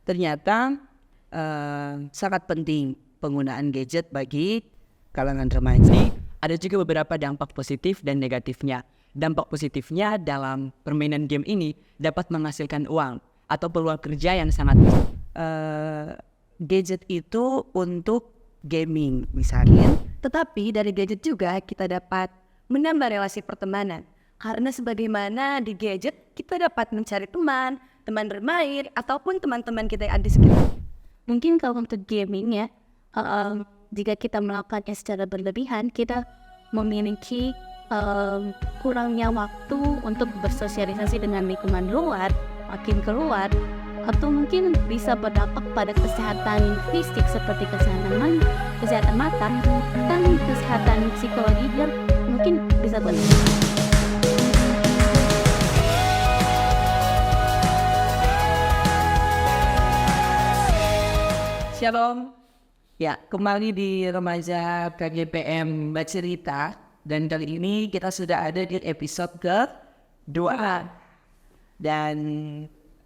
ternyata sangat penting penggunaan gadget bagi kalangan remaja. Ada juga beberapa dampak positif dan negatifnya. Dampak positifnya dalam permainan game ini dapat menghasilkan uang atau peluang kerja yang sangat gadget itu untuk gaming misalnya. Tetapi dari gadget juga kita dapat menambah relasi pertemanan. Karena sebagaimana di gadget kita dapat mencari teman bermain, ataupun teman-teman kita yang ada di sekitar. Mungkin kalau untuk gaming ya, jika kita melakukannya secara berlebihan, kita memiliki kurangnya waktu untuk bersosialisasi dengan lingkungan luar, makin keluar, atau mungkin bisa berdampak pada kesehatan fisik seperti kesehatan mata, dan kesehatan psikologi yang mungkin bisa berdampak. Shalom. Ya, kembali di Remaja KGPM Bercerita. Dan kali ini kita sudah ada di episode ke-2. Dan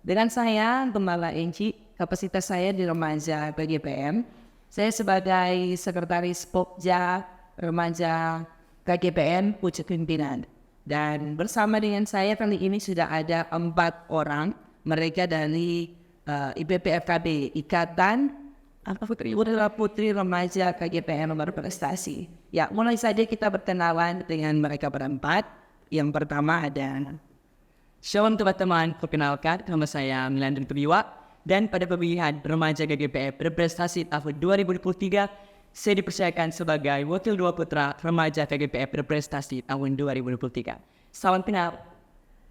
dengan saya, Gembala Enci, kapasitas saya di Remaja KGPM. Saya sebagai Sekretaris Pokja Remaja KGPM Pucuk Pimpinan. Dan bersama dengan saya kali ini sudah ada 4 orang. Mereka dari IPPFKB, Ikatan Putri Remaja KGPM Berprestasi. Ya, mulai saja kita berkenalan dengan mereka berempat. Yang pertama ada Shalom teman-teman, perkenalkan nama saya Milandri Tubiwa. Dan pada pemilihan Remaja KGPM Berprestasi tahun 2023, saya dipercayakan sebagai Wakil 2 Putra Remaja KGPM Berprestasi tahun 2023. Salam kenal.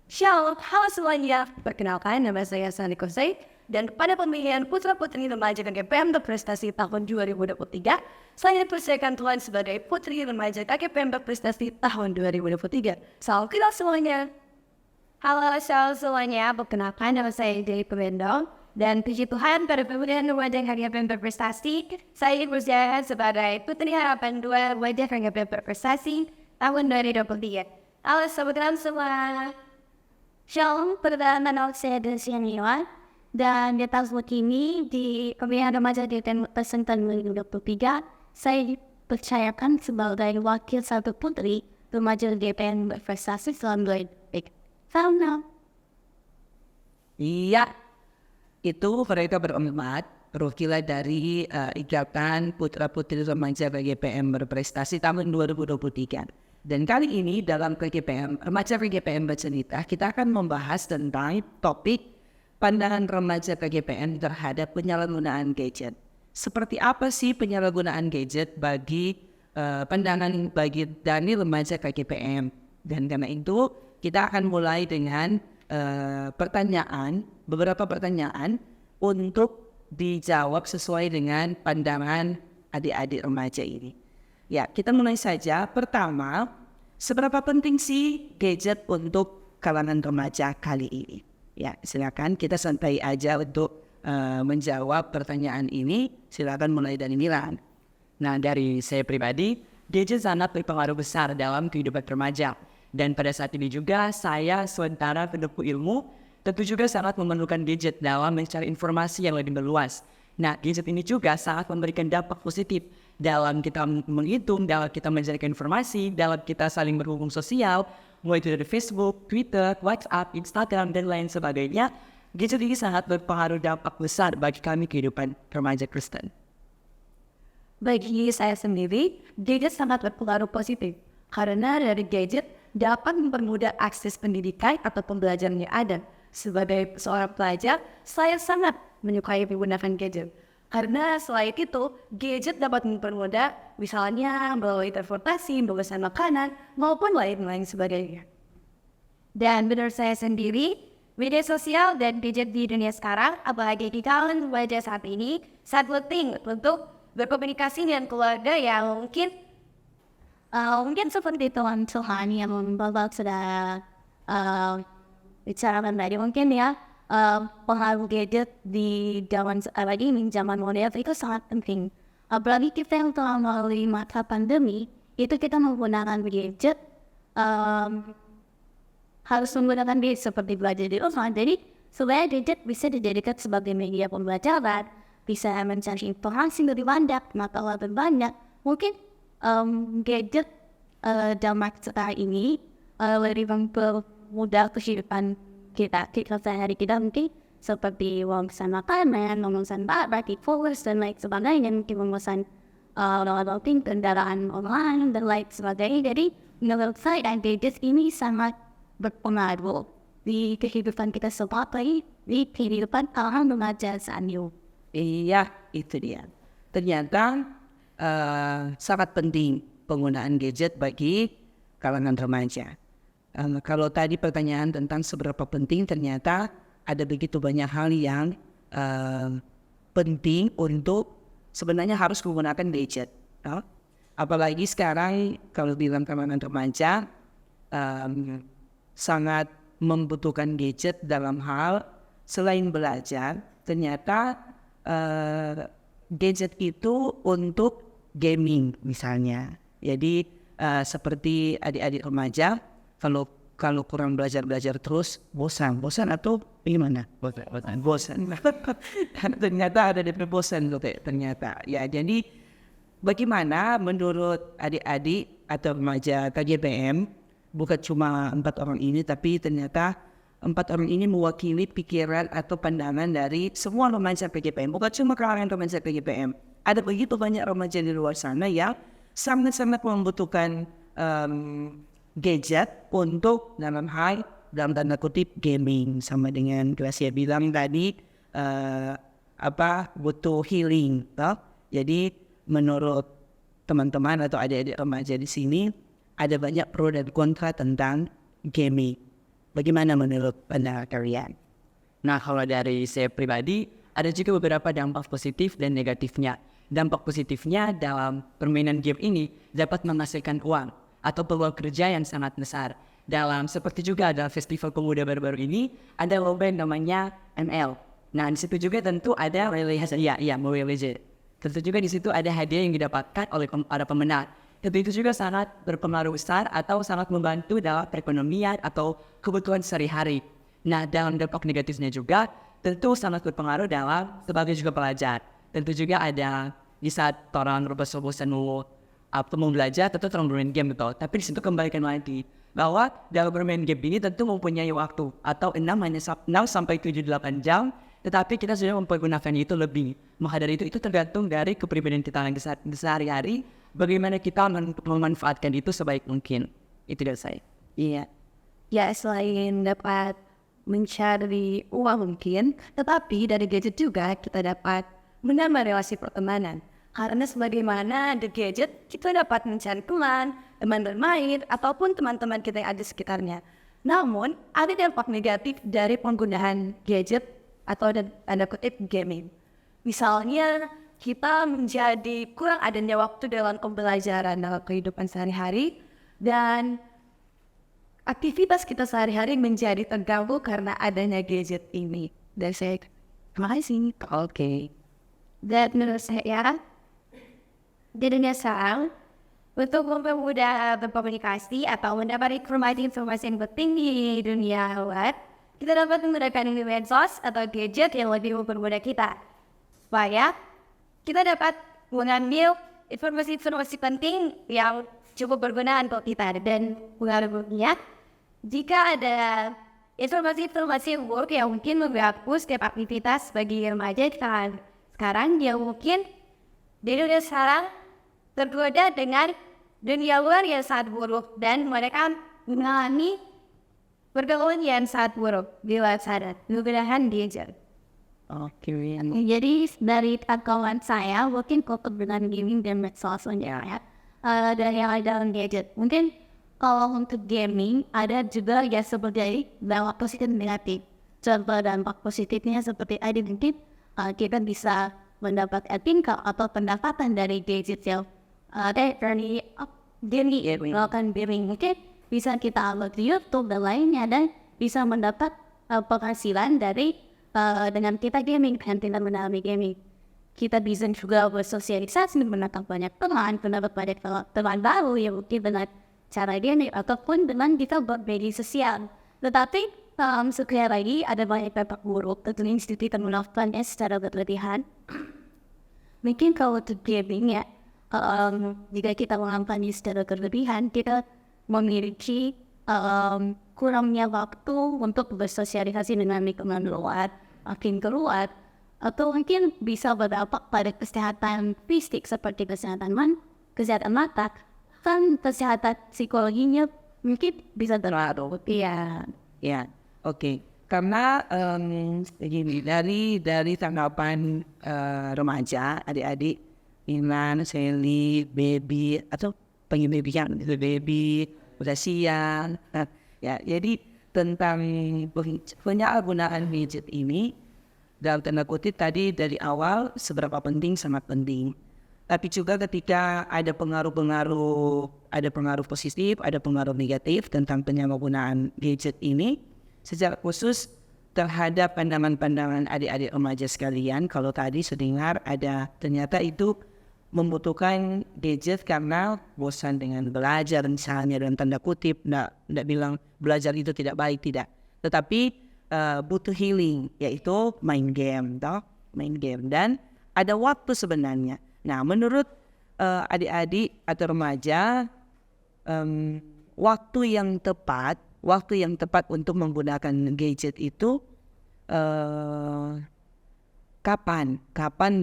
Shalom, halo semuanya. Perkenalkan, nama saya Sani Kosei. Dan pada pemilihan Putra-Putri Remaja KGPM Berprestasi tahun 2023, saya dipercayakan Tuhan sebagai Putri Remaja KGPM Berprestasi tahun 2023. Salam kenal semuanya. Halo semuanya, perkenalkan nama saya Dewi Pemendong. Dan puji Tuhan pada pemilihan Remaja KGPM Berprestasi, saya dipercayakan sebagai Putri Harapan 2 Remaja KGPM Berprestasi tahun 2023. Halo sobat semua. Shalom, perkenalkan nama saya Desi Aniwan. Dan di tahun ini di pemilihan Remaja KGPM Berprestasi tahun 2023, saya dipercayakan sebagai Wakil 1 Putri Remaja KGPM Berprestasi tahun 2023. Salam kenal. Iya, itu mereka berempat perwakilan dari Ikatan Putra-Putri Remaja KGPM Berprestasi tahun 2023. Dan kali ini dalam Remaja KGPM Bercerita, kita akan membahas tentang topik pandangan remaja KGPM terhadap penyalahgunaan gadget. Seperti apa sih penyalahgunaan gadget bagi pandangan bagi dari remaja KGPM? Dan karena itu kita akan mulai dengan beberapa pertanyaan untuk dijawab sesuai dengan pandangan adik-adik remaja ini. Ya, kita mulai saja. Pertama, seberapa penting sih gadget untuk kalangan remaja kali ini? Ya, silakan kita santai aja untuk menjawab pertanyaan ini. Silakan mulai dari Milan. Nah, dari saya pribadi, gadget sangat berpengaruh besar dalam kehidupan remaja. Dan pada saat ini juga saya sementara penempuh ilmu, tentu juga sangat memerlukan gadget dalam mencari informasi yang lebih meluas. Nah, gadget ini juga sangat memberikan dampak positif dalam kita menghitung, dalam kita mencari informasi, dalam kita saling berhubung sosial, mulai dari Facebook, Twitter, WhatsApp, Instagram, dan lain sebagainya. Gadget ini sangat berpengaruh dampak besar bagi kami kehidupan remaja Kristen. Bagi saya sendiri, gadget sangat berpengaruh positif. Karena dari gadget dapat mempermudah akses pendidikan atau pembelajaran yang ada. Sebagai seorang pelajar, saya sangat menyukai menggunakan gadget. Karena selain itu, gadget dapat mempermudah misalnya melalui transportasi, pemesanan makanan, maupun lain-lain sebagainya. Dan menurut saya sendiri, media sosial dan gadget di dunia sekarang, apalagi di kalangan remaja saat ini, sangat penting untuk berkomunikasi dengan keluarga yang mungkin seperti Tuhan yang membawa sudah bicarakan tadi, mungkin ya, pengaruh gadget di zaman sekarang ini, zaman modern itu sangat penting. Apalagi kita yang telah melalui masa pandemi, itu kita menggunakan gadget, harus menggunakan gadget seperti belajar di rumah. Jadi supaya gadget bisa dijadikan sebagai media pembelajaran, bisa mencari informasi lebih banyak, maka lebih banyak. Mungkin gadget zaman sekarang ini lebih mempermudah kehidupan kita sehari kita mungkin seperti memesan makanan, memesan barang, e-commerce dan lain sebagainya, mungkin memesan mungkin kendaraan online dan lain sebagainya. Jadi menurut saya gadget ini sangat berpengaruh di kehidupan kita semua, di kehidupan orang remaja saat ini. Iya, itu dia. Ternyata sangat penting penggunaan gadget bagi kalangan remaja. Kalau tadi pertanyaan tentang seberapa penting, ternyata ada begitu banyak hal yang penting untuk sebenarnya harus menggunakan gadget. Apalagi sekarang kalau bilang kalangan remaja sangat membutuhkan gadget dalam hal selain belajar, ternyata gadget itu untuk gaming misalnya. Jadi seperti adik-adik remaja, kalau kurang belajar terus bosan atau gimana? Bosan. Ternyata ada DP bosan loh ternyata. Ya, jadi bagaimana menurut adik-adik atau remaja KGPM, bukan cuma 4 orang ini, tapi ternyata 4 orang ini mewakili pikiran atau pandangan dari semua remaja PGPM, bukan cuma kalangan remaja PGPM. Ada begitu banyak remaja di luar sana yang sangat-sangat membutuhkan gadget untuk dalam tanda kutip gaming, sama dengan Gracia bilang tadi butuh healing. Jadi menurut teman-teman atau adik-adik remaja di sini ada banyak pro dan kontra tentang gaming. Bagaimana menurut pandangan kalian? Nah, kalau dari saya pribadi, ada juga beberapa dampak positif dan negatifnya. Dampak positifnya dalam permainan game ini dapat menghasilkan uang atau peluang kerja yang sangat besar. Seperti juga dalam festival pemuda baru-baru ini, ada lomba yang namanya ML. Nah, di situ juga tentu ada Mobile Legends. Tentu juga di situ ada hadiah yang didapatkan oleh para pemenang. Itu juga sangat berpengaruh besar atau sangat membantu dalam perekonomian atau kebutuhan sehari-hari. Nah, dalam dampak negatifnya juga tentu sangat berpengaruh dalam sebagai juga pelajar. Tentu juga ada di saat orang bosan mau belajar, tentu orang bermain game betul. Tapi di situ kembalikan lagi bahwa dalam bermain game ini tentu mempunyai waktu atau 6 sampai 7-8 jam, tetapi kita sudah mempergunakan itu lebih. Maka dari itu tergantung dari kepribadian kita yang sehari-hari, bagaimana kita memanfaatkan itu sebaik mungkin. Itu dari saya. Iya. Ya, selain dapat mencari uang mungkin, tetapi dari gadget juga kita dapat menambah relasi pertemanan. Karena sebagaimana di gadget, kita dapat mencari teman bermain, ataupun teman-teman kita yang ada di sekitarnya. Namun, ada dampak negatif dari penggunaan gadget atau tanda kutip gaming. Misalnya, kita menjadi kurang adanya waktu dalam pembelajaran dalam kehidupan sehari-hari, dan aktivitas kita sehari-hari menjadi terganggu karena adanya gadget ini. Dan saya terima kasih. Oke. Dan menurut saya, di dunia sekarang, untuk mempermudah berkomunikasi atau mendapat informasi yang penting di dunia luar, kita dapat menggunakan medsos atau gadget yang lebih mempermudah kita, supaya kita dapat mengambil informasi penting yang cukup berguna untuk kita. Dan mengarahnya, jika ada informasi buruk yang mungkin mengganggu setiap aktivitas bagi remaja sekarang yang mungkin di dunia sekarang tergoda dengan dunia luar yang sangat buruk, dan mereka mengalami pergaulan yang sangat buruk di luar sana, menggunakan gadget. Oke. Jadi dari kawan saya mungkin kotor dengan gaming dan medsos ya, dari yang ada dalam gadget. Mungkin kalau untuk gaming ada juga ya sebagai dampak positif dan negatif. Contoh dampak positifnya seperti ada mungkin kita bisa mendapat income atau pendapatan dari gadget yang dari gaming. Mungkin bisa kita upload di YouTube dan lainnya, dan bisa mendapat penghasilan dari dengan kita gaming dan tidak mengalami gaming. Kita bisa juga bersosialisasi, mendapat banyak teman, mendapat banyak teman baru yang mungkin dengan cara gaming ataupun dengan kita bermedia sosial. Tetapi sekali lagi ada banyak dampak buruk tentunya jika kita melakukannya secara berlebihan. Mungkin kalau untuk gaming ya, jika kita melakukannya secara berlebihan, kita memiliki kurangnya waktu untuk bersosialisasi dengan lingkungan luar, makin keluar, atau mungkin bisa berdampak pada kesehatan fisik seperti kesehatan mata, kan kesehatan psikologinya mungkin bisa terlalu. Iya. Ya, oke. Karena begini, dari tanggapan remaja, adik-adik, Iman, Sally, Baby, atau panggil Baby kan, itu Baby, udah siang. Nah, ya, jadi tentang penyalahgunaan gadget ini, dalam tanda kutip tadi dari awal seberapa penting, sangat penting. Tapi juga ketika ada pengaruh positif, ada pengaruh negatif tentang penyalahgunaan gadget ini, secara khusus terhadap pandangan-pandangan adik-adik remaja sekalian. Kalau tadi sedengar ada ternyata itu membutuhkan gadget karena bosan dengan belajar misalnya, dalam tanda kutip, nggak bilang belajar itu tidak baik, tidak. Tetapi butuh healing, yaitu main game, dan ada waktu sebenarnya. Nah, menurut adik-adik atau remaja, waktu yang tepat untuk menggunakan gadget itu kapan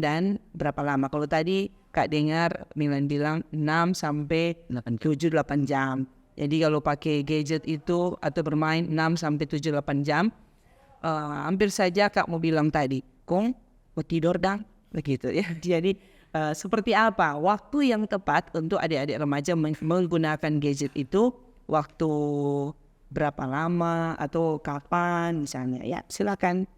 dan berapa lama? Kalau tadi Kak dengar Milan bilang 6 sampai 7-8 jam. Jadi kalau pakai gadget itu atau bermain 6 sampai 7-8 jam, hampir saja Kak mau bilang tadi, "Kong, mau tidur dang?" Begitu ya. Jadi seperti apa waktu yang tepat untuk adik-adik remaja menggunakan gadget itu, waktu berapa lama atau kapan misalnya, ya silakan.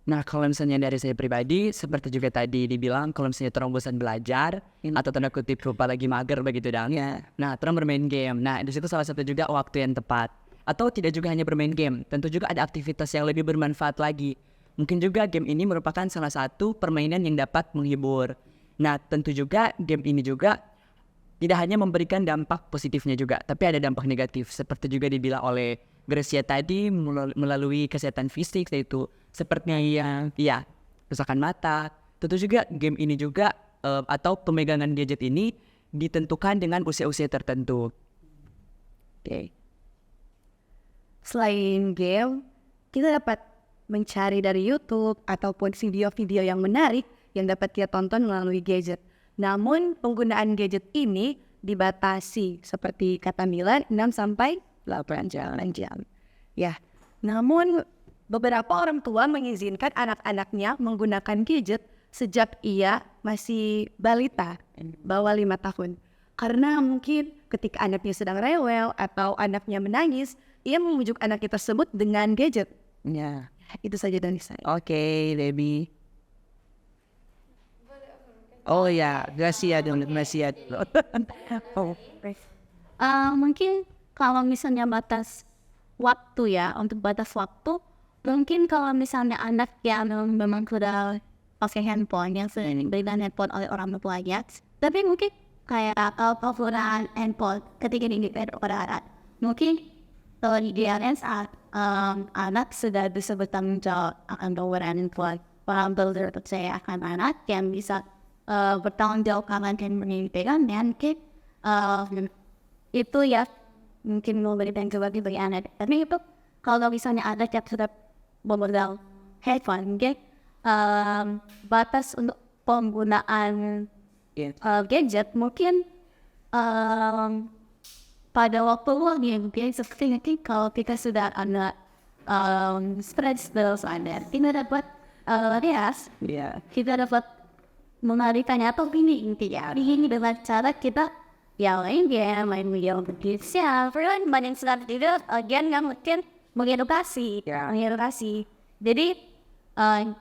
Nah, kalau misalnya dari saya pribadi, seperti juga tadi dibilang, kalau misalnya orang bosan belajar, atau tanda kutip lupa lagi mager begitu dong. Ya. Nah, orang bermain game. Nah, di situ salah satu juga waktu yang tepat. Atau tidak juga hanya bermain game, tentu juga ada aktivitas yang lebih bermanfaat lagi. Mungkin juga game ini merupakan salah satu permainan yang dapat menghibur. Nah, tentu juga game ini juga tidak hanya memberikan dampak positifnya juga, tapi ada dampak negatif. Seperti juga dibilang oleh Gracia tadi, melalui kesehatan fisik, yaitu seperti yang kerusakan mata. Tentu juga game ini juga atau pemegangan gadget ini ditentukan dengan usia-usia tertentu. Oke. Selain game, kita dapat mencari dari YouTube ataupun video-video yang menarik yang dapat kita tonton melalui gadget. Namun penggunaan gadget ini dibatasi seperti kata Milan 6 sampai 8 jam. Ya. Namun beberapa orang tua mengizinkan anak-anaknya menggunakan gadget sejak ia masih balita, bawah 5 tahun. Karena mungkin ketika anaknya sedang rewel atau anaknya menangis, ia membujuk anaknya tersebut dengan gadget. Ya. Itu saja dari saya. Oke, Debbie. Oh ya, Gracia dong, Gracia. Mungkin kalau misalnya batas waktu ya, untuk batas waktu, mungkin kalau misalnya anak yang memang sudah pakai handphone, yang sering berikan handphone oleh orang tuanya, tapi mungkin kayak penggunaan handphone ketika diinginkan kepada anak, mungkin kalau idealnya saat anak sudah bisa bertanggung jawab akan penggunaan handphone, orang tua percaya akan anak yang bisa bertanggung jawab akan pendidikan, dan mungkin itu ya mungkin memberikan kebagi bagi anak. Tapi itu kalau misalnya anak yang sudah memegang handphone, mungkin batas untuk penggunaan gadget mungkin pada waktu luang yang mungkin seperti nanti kalau kita sudah ada stress ada, kita dapat kita dapat mengalihkannya atau ini dengan cara kita main video bisa banyak sekali juga yang mungkin mengedukasi. Jadi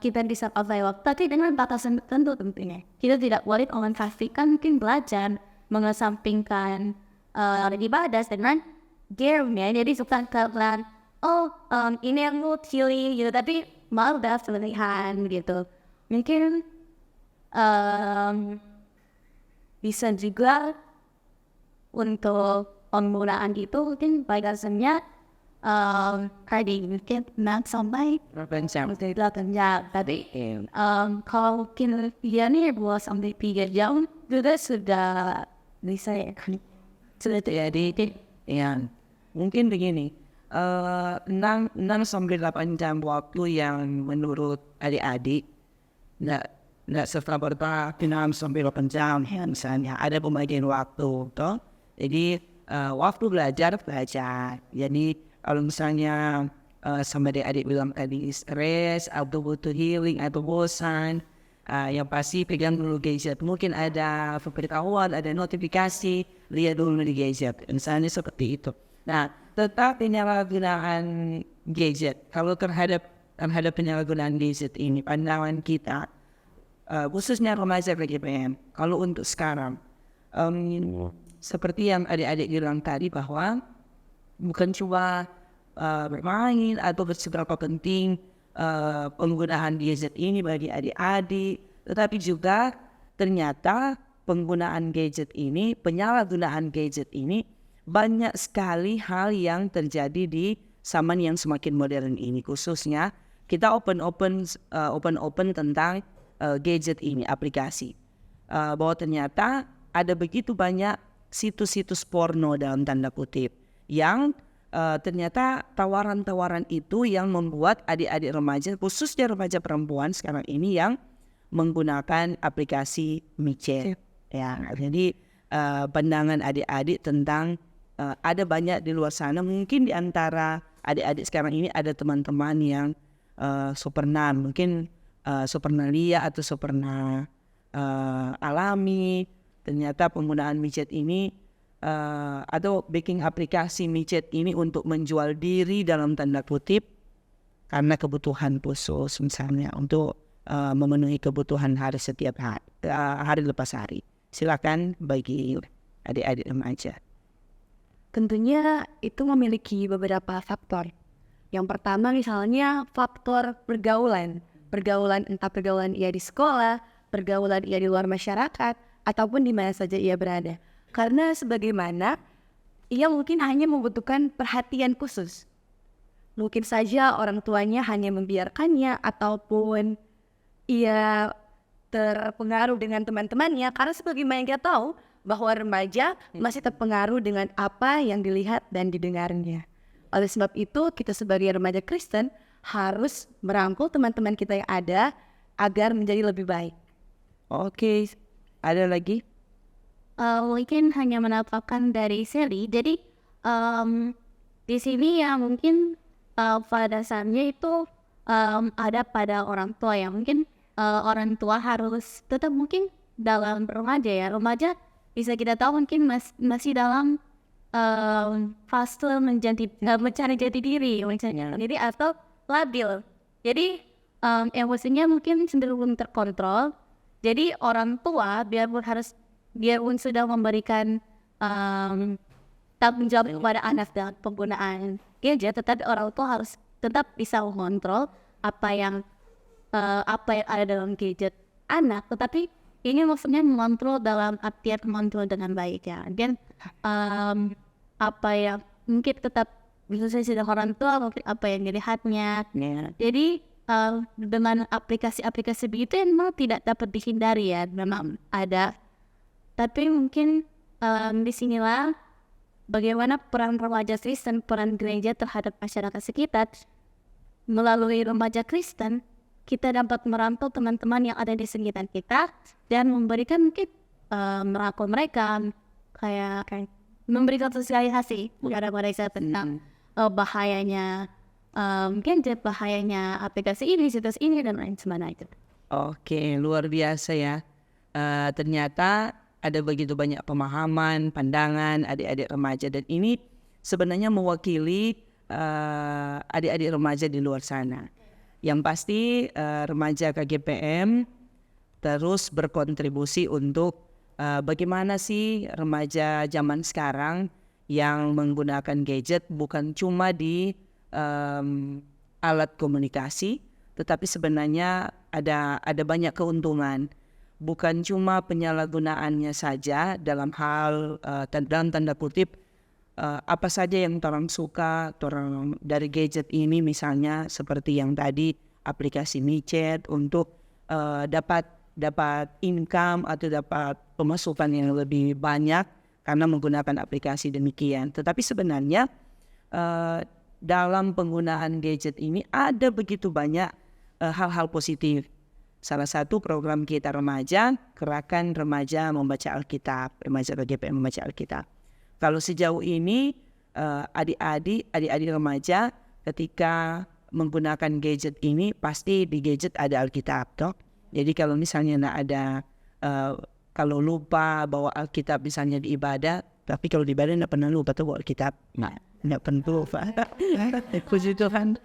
kita bisa pakai waktu tapi dengan batasan tertentu tentunya. Kita tidak boleh mengasihkan mungkin belajar mengesampingkan ibadah dengan game ya. Jadi suka kalian ini yang mau healing gitu, tapi malah udah pilihan gitu. Mungkin bisa juga untuk penggunaan itu mungkin batasannya tadi mungkin sampai 8 jam. 8 jam tadi. Kalau kita nih 2 sampai 3 jam juga sudah bisa ya kan. Sudah Jadi, ya mungkin begini, 6 sampai 8 jam waktu yang menurut adik-adik nggak serta merta 6 sampai 8 jam misalnya ada pembagian waktu, toh. Jadi waktu belajar. Jadi kalau misalnya sama adik-adik bilang tadi stres atau butuh healing atau bosan, yang pasti pegang dulu gadget. Mungkin ada pemberitahuan, ada notifikasi, lihat dulu di gadget. Misalnya seperti itu. Nah, tetap penyalahgunaan gadget. Kalau terhadap penyalahgunaan gadget ini, pandangan kita, khususnya remaja PGPM, kalau untuk sekarang, seperti yang adik-adik bilang tadi bahwa bukan cuma bermain atau seberapa penting penggunaan gadget ini bagi adik-adik, tetapi juga ternyata penyalahgunaan gadget ini banyak sekali hal yang terjadi di zaman yang semakin modern ini. Khususnya kita open tentang gadget ini, aplikasi. Bahwa ternyata ada begitu banyak situs-situs porno dalam tanda kutip yang ternyata tawaran-tawaran itu yang membuat adik-adik remaja, khususnya remaja perempuan sekarang ini yang menggunakan aplikasi micet. Ya, jadi pandangan adik-adik tentang ada banyak di luar sana, mungkin di antara adik-adik sekarang ini ada teman-teman yang so pernah lihat atau so pernah alami ternyata penggunaan micet ini atau bikin aplikasi micet ini untuk menjual diri dalam tanda kutip karena kebutuhan khusus, misalnya untuk memenuhi kebutuhan hari lepas hari. Silakan bagi adik-adik remaja. tentunya itu memiliki beberapa faktor. Yang pertama misalnya faktor pergaulan entah pergaulan ia di sekolah, pergaulan ia di luar masyarakat, ataupun di mana saja ia berada. Karena sebagaimana ia mungkin hanya membutuhkan perhatian khusus. Mungkin saja orang tuanya hanya membiarkannya ataupun ia terpengaruh dengan teman-temannya, karena sebagaimana kita tahu bahwa remaja masih terpengaruh dengan apa yang dilihat dan didengarnya. Oleh sebab itu kita sebagai remaja Kristen harus merangkul teman-teman kita yang ada agar menjadi lebih baik. Oke, ada lagi? Mungkin hanya menambahkan dari Sally. Jadi di sini ya mungkin pada dasarnya itu ada pada orang tua ya. Mungkin orang tua harus tetap mungkin dalam remaja ya. Remaja bisa kita tahu mungkin masih dalam fase mencari jati diri misalnya. Jadi atau labil. Jadi emosinya mungkin cenderung terkontrol. Jadi orang tua biarpun sudah memberikan tanggung jawab kepada anak dalam penggunaan gadget, tetapi orang tua harus tetap bisa mengontrol apa yang ada dalam gadget anak. Tetapi ini maksudnya mengontrol dalam artian mengontrol dengan baik ya. Dan apa yang mungkin tetap bisa saja orang tua mungkin apa yang dilihatnya. Jadi dengan aplikasi-aplikasi begitu memang tidak dapat dihindari ya, memang ada. Tapi mungkin disinilah bagaimana peran remaja Kristen, peran gereja terhadap masyarakat sekitar. Melalui remaja Kristen, kita dapat merangkul teman-teman yang ada di sekitar kita dan memberikan mungkin merangkul mereka, kayak memberikan sosialisasi kepada mereka tentang bahayanya gadget, bahayanya aplikasi ini, situs ini, dan lain sebagainya. Oke, luar biasa ya. Ternyata ada begitu banyak pemahaman, pandangan adik-adik remaja, dan ini sebenarnya mewakili adik-adik remaja di luar sana. Yang pasti remaja KGPM terus berkontribusi untuk bagaimana sih remaja zaman sekarang yang menggunakan gadget bukan cuma di alat komunikasi, tetapi sebenarnya ada banyak keuntungan. Bukan cuma penyalahgunaannya saja dalam hal dalam tanda kutip apa saja yang orang suka orang dari gadget ini, misalnya seperti yang tadi aplikasi micet untuk dapat income atau dapat pemasukan yang lebih banyak karena menggunakan aplikasi demikian. Tetapi sebenarnya dalam penggunaan gadget ini ada begitu banyak hal-hal positif. Salah satu program kita remaja, Gerakan Remaja Membaca Alkitab, remaja KGPM Membaca Alkitab. Kalau sejauh ini adik-adik remaja ketika menggunakan gadget ini, pasti di gadget ada Alkitab, toh. Jadi kalau misalnya nggak ada, kalau lupa bawa Alkitab misalnya di ibadah, tapi kalau di ibadah nggak pernah lupa tuh bawa Alkitab. Nah, nggak pernah lupa. Puji Tuhan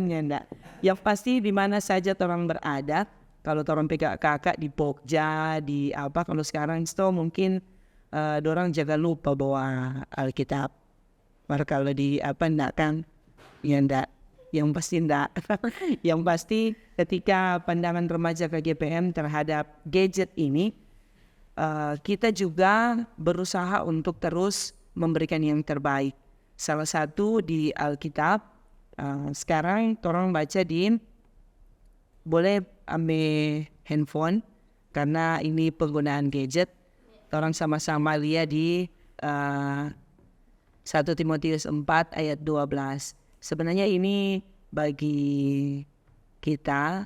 ya nggak. Yang pasti di mana saja orang berada, kalau orang kakak di Pokja, di apa, kalau sekarang itu mungkin dorang jaga lupa bawa Alkitab. Baru kalau di apa nggak kan, ya nggak. Yang pasti enggak. Yang pasti ketika pandangan remaja KGPM terhadap gadget ini, kita juga berusaha untuk terus memberikan yang terbaik. Salah satu di Alkitab, sekarang orang baca boleh ambil handphone karena ini penggunaan gadget. Orang sama-sama lihat di 1 Timotius 4 ayat 12. Sebenarnya ini bagi kita,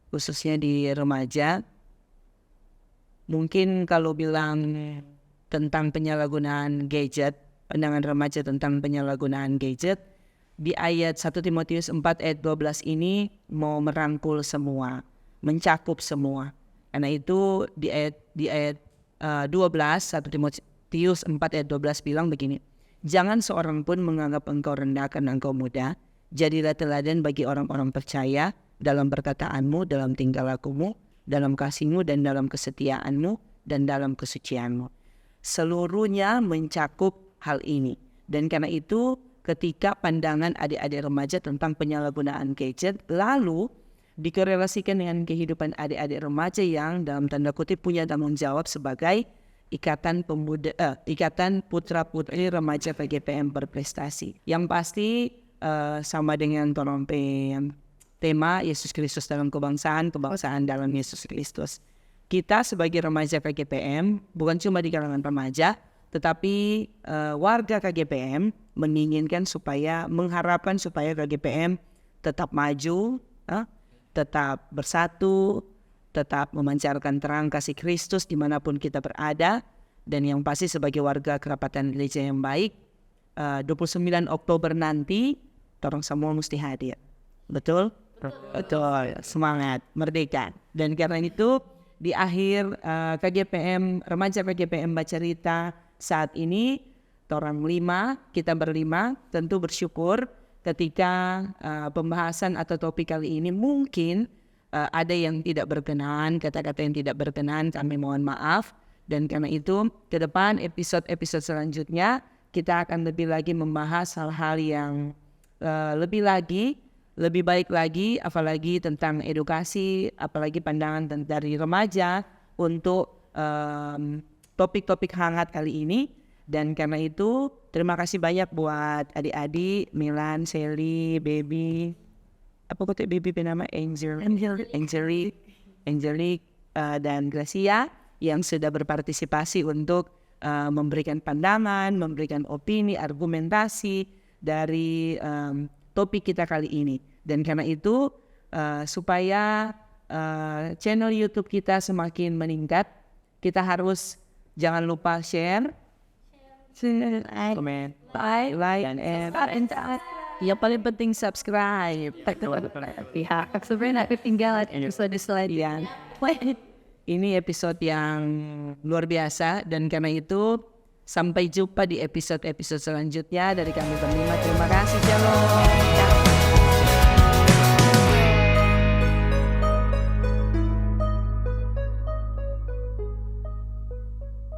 khususnya di remaja, mungkin kalau bilang tentang penyalahgunaan gadget, pandangan remaja tentang penyalahgunaan gadget, di ayat 1 Timotius 4 ayat 12 ini mau merangkul semua, mencakup semua. Karena itu di ayat 12, 1 Timotius 4 ayat 12 bilang begini, jangan seorang pun menganggap engkau rendah karena engkau muda. Jadilah teladan bagi orang-orang percaya dalam perkataanmu, dalam tingkah lakumu, dalam kasihmu, dan dalam kesetiaanmu, dan dalam kesucianmu. Seluruhnya mencakup hal ini. Dan karena itu ketika pandangan adik-adik remaja tentang penyalahgunaan gadget, lalu dikorelasikan dengan kehidupan adik-adik remaja yang dalam tanda kutip punya tanggung jawab sebagai ikatan putra-putri remaja KGPM berprestasi. Yang pasti sama dengan tema Yesus Kristus dalam kebangsaan dalam Yesus Kristus. Kita sebagai remaja KGPM bukan cuma di kalangan remaja, tetapi warga KGPM mengharapkan supaya KGPM tetap maju, tetap bersatu, tetap memancarkan terang kasih Kristus dimanapun kita berada. Dan yang pasti sebagai warga kerapatan gereja yang baik, 29 Oktober nanti orang semua mesti hadir. Betul? Betul. Semangat, merdeka. Dan karena itu di akhir remaja KGPM Bacarita saat ini, kita berlima tentu bersyukur ketika pembahasan atau topik kali ini mungkin ada yang tidak berkenan, kata-kata yang tidak berkenan, kami mohon maaf. Dan karena itu ke depan episode selanjutnya kita akan lebih lagi membahas hal-hal yang lebih baik lagi, apalagi tentang edukasi, apalagi pandangan dari remaja untuk topik-topik hangat kali ini. Dan karena itu terima kasih banyak buat adik-adik Milan, Sally, Baby, apa kota Baby nama Angelique dan Gracia yang sudah berpartisipasi untuk memberikan pandangan, memberikan opini, argumentasi dari topik kita kali ini. Dan karena itu supaya channel YouTube kita semakin meningkat, kita harus jangan lupa share, comment, like, and yang paling penting subscribe. Pihak sebenarnya ketinggalan episode selanjutnya. Ini episode yang luar biasa dan karena itu sampai jumpa di episode selanjutnya dari kami berlima. Terima kasih, shalom.